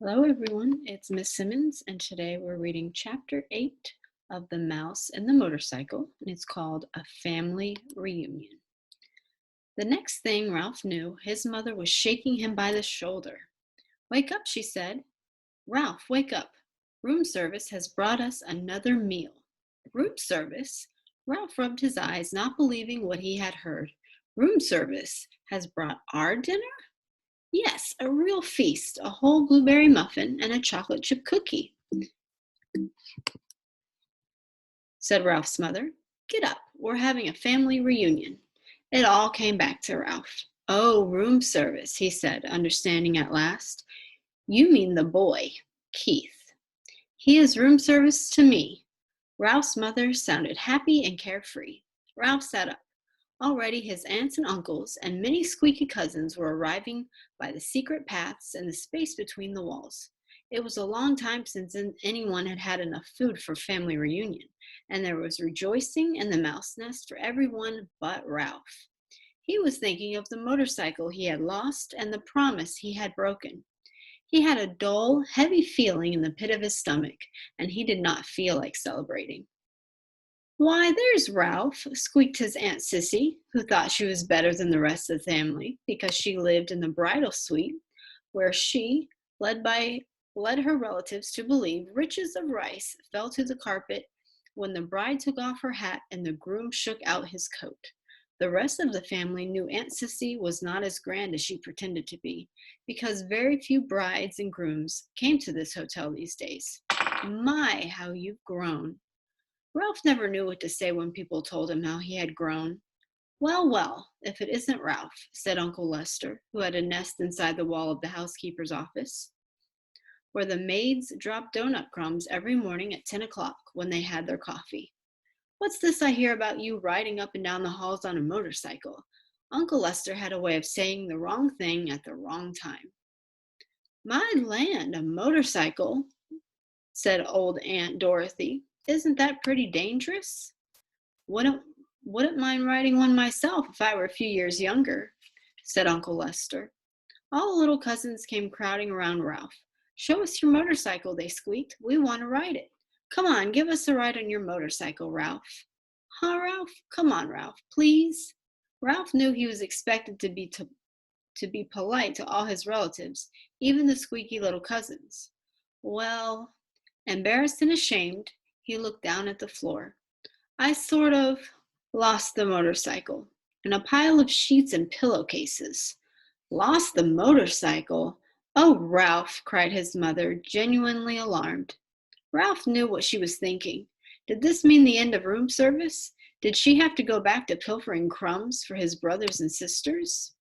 Hello, everyone. It's Miss Simmons, and today we're reading Chapter 8 of The Mouse and the Motorcycle, and it's called A Family Reunion. The next thing Ralph knew, his mother was shaking him by the shoulder. "Wake up," she said. "Ralph, wake up. Room service has brought us another meal." Room service? Ralph rubbed his eyes, not believing what he had heard. Room service has brought our dinner? Yes, a real feast, a whole blueberry muffin and a chocolate chip cookie, said Ralph's mother. "Get up, we're having a family reunion." It all came back to Ralph. "Oh, room service," he said, understanding at last. "You mean the boy, Keith. He is room service to me." Ralph's mother sounded happy and carefree. Ralph sat up. Already his aunts and uncles and many squeaky cousins were arriving by the secret paths and the space between the walls. It was a long time since anyone had had enough food for family reunion, and there was rejoicing in the mouse nest for everyone but Ralph. He was thinking of the motorcycle he had lost and the promise he had broken. He had a dull, heavy feeling in the pit of his stomach, and he did not feel like celebrating. "Why, there's Ralph," squeaked his Aunt Sissy, who thought she was better than the rest of the family because she lived in the bridal suite, where she, led by led her relatives to believe riches of rice fell to the carpet when the bride took off her hat and the groom shook out his coat. The rest of the family knew Aunt Sissy was not as grand as she pretended to be, because very few brides and grooms came to this hotel these days. "My, how you've grown." Ralph never knew what to say when people told him how he had grown. "Well, well, if it isn't Ralph," said Uncle Lester, who had a nest inside the wall of the housekeeper's office, where the maids dropped donut crumbs every morning at 10 o'clock when they had their coffee. "What's this I hear about you riding up and down the halls on a motorcycle?" Uncle Lester had a way of saying the wrong thing at the wrong time. "My land, a motorcycle," said old Aunt Dorothy. "Isn't that pretty dangerous?" Wouldn't wouldn't mind riding one myself if I were a few years younger," said Uncle Lester. All the little cousins came crowding around Ralph. "Show us your motorcycle," they squeaked. "We want to ride it. Come on, give us a ride on your motorcycle, Ralph." "Huh, Ralph? Come on, Ralph, please." Ralph knew he was expected to be polite to all his relatives, even the squeaky little cousins. Well, embarrassed and ashamed, he looked down at the floor. "I sort of lost the motorcycle in a pile of sheets and pillowcases." "Lost the motorcycle? Oh, Ralph," cried his mother, genuinely alarmed. Ralph knew what she was thinking. Did this mean the end of room service? Did she have to go back to pilfering crumbs for his brothers and sisters?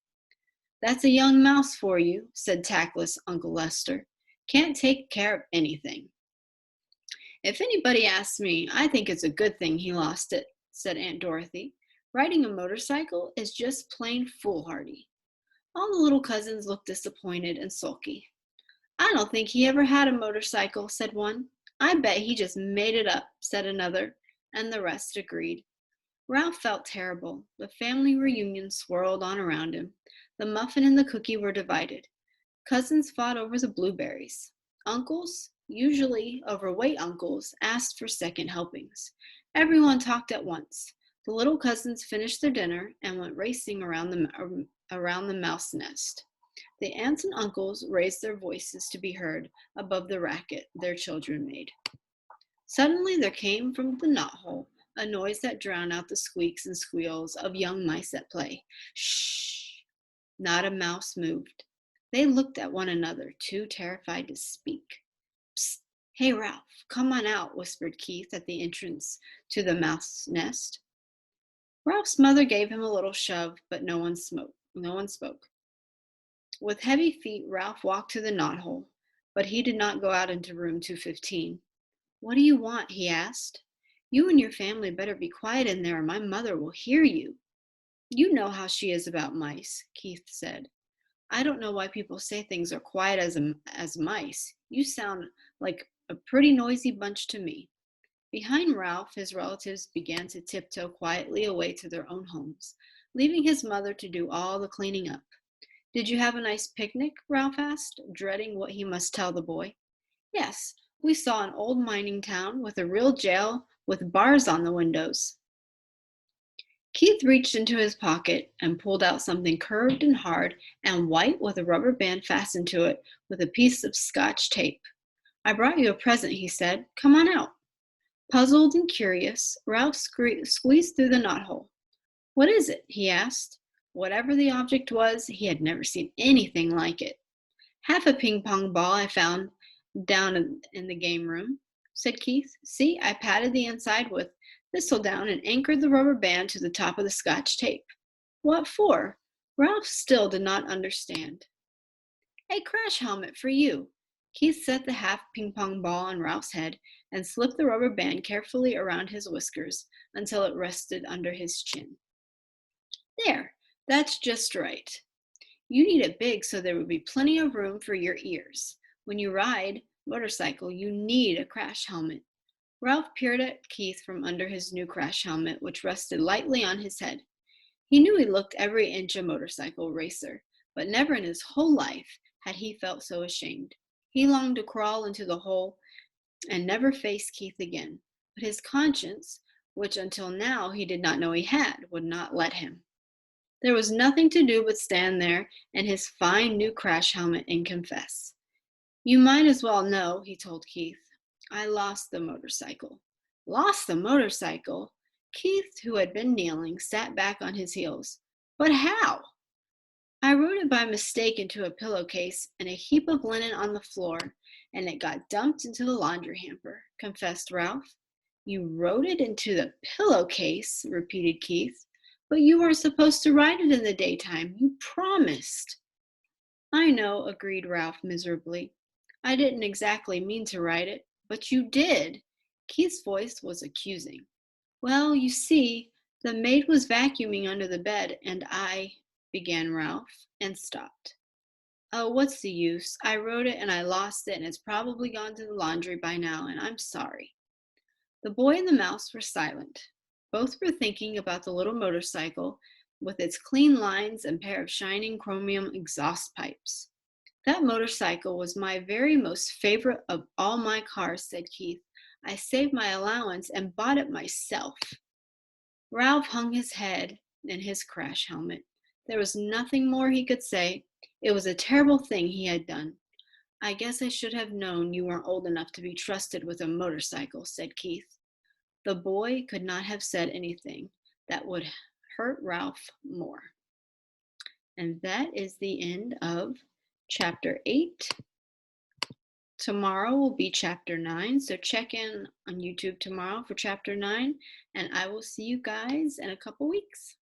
"That's a young mouse for you," said tactless Uncle Lester. "Can't take care of anything." "If anybody asks me, I think it's a good thing he lost it," said Aunt Dorothy. "Riding a motorcycle is just plain foolhardy." All the little cousins looked disappointed and sulky. "I don't think he ever had a motorcycle," said one. "I bet he just made it up," said another, and the rest agreed. Ralph felt terrible. The family reunion swirled on around him. The muffin and the cookie were divided. Cousins fought over the blueberries. Uncles, usually overweight uncles, asked for second helpings. Everyone talked at once. The little cousins finished their dinner and went racing around the mouse nest. The aunts and uncles raised their voices to be heard above the racket their children made. Suddenly there came from the knothole a noise that drowned out the squeaks and squeals of young mice at play. "Shh!" Not a mouse moved. They looked at one another, too terrified to speak. "Psst! Hey, Ralph, come on out," whispered Keith at the entrance to the mouse nest. Ralph's mother gave him a little shove, but no one spoke. With heavy feet, Ralph walked to the knothole, but he did not go out into room 215. "What do you want?" he asked. "You and your family better be quiet in there or my mother will hear you." "You know how she is about mice," Keith said. "I don't know why people say things are quiet as mice. You sound like a pretty noisy bunch to me." Behind Ralph, his relatives began to tiptoe quietly away to their own homes, leaving his mother to do all the cleaning up. Did you have a nice picnic? Ralph asked, dreading what he must tell the boy. Yes, we saw an old mining town with a real jail with bars on the windows. Keith reached into his pocket and pulled out something curved and hard and white with a rubber band fastened to it with a piece of scotch tape. I brought you a present, he said. Come on out. Puzzled and curious, Ralph squeezed through the knothole. What is it? He asked. Whatever the object was, he had never seen anything like it. Half a ping pong ball I found down in the game room, said Keith. See, I patted the inside with thistledown and anchored the rubber band to the top of the scotch tape. What for? Ralph still did not understand. A crash helmet for you. Keith set the half ping pong ball on Ralph's head and slipped the rubber band carefully around his whiskers until it rested under his chin. There, that's just right. You need it big so there would be plenty of room for your ears. When you ride motorcycle, you need a crash helmet. Ralph peered at Keith from under his new crash helmet, which rested lightly on his head. He knew he looked every inch a motorcycle racer, but never in his whole life had he felt so ashamed. He longed to crawl into the hole and never face Keith again, but his conscience, which until now he did not know he had, would not let him. There was nothing to do but stand there in his fine new crash helmet and confess. You might as well know, he told Keith. I lost the motorcycle. Lost the motorcycle? Keith, who had been kneeling, sat back on his heels. But how? I rode it by mistake into a pillowcase and a heap of linen on the floor, and it got dumped into the laundry hamper, confessed Ralph. You rode it into the pillowcase, repeated Keith. But you weren't supposed to ride it in the daytime. You promised. I know, agreed Ralph miserably. I didn't exactly mean to ride it, but you did. Keith's voice was accusing. Well, you see, the maid was vacuuming under the bed, and began Ralph, and stopped. Oh, what's the use? I wrote it and I lost it, and it's probably gone to the laundry by now, and I'm sorry. The boy and the mouse were silent. Both were thinking about the little motorcycle with its clean lines and pair of shining chromium exhaust pipes. That motorcycle was my very most favorite of all my cars, said Keith. I saved my allowance and bought it myself. Ralph hung his head in his crash helmet. There was nothing more he could say. It was a terrible thing he had done. I guess I should have known you weren't old enough to be trusted with a motorcycle, said Keith. The boy could not have said anything that would hurt Ralph more. And that is the end of chapter 8. Tomorrow will be chapter 9, so check in on YouTube tomorrow for chapter 9, and I will see you guys in a couple weeks.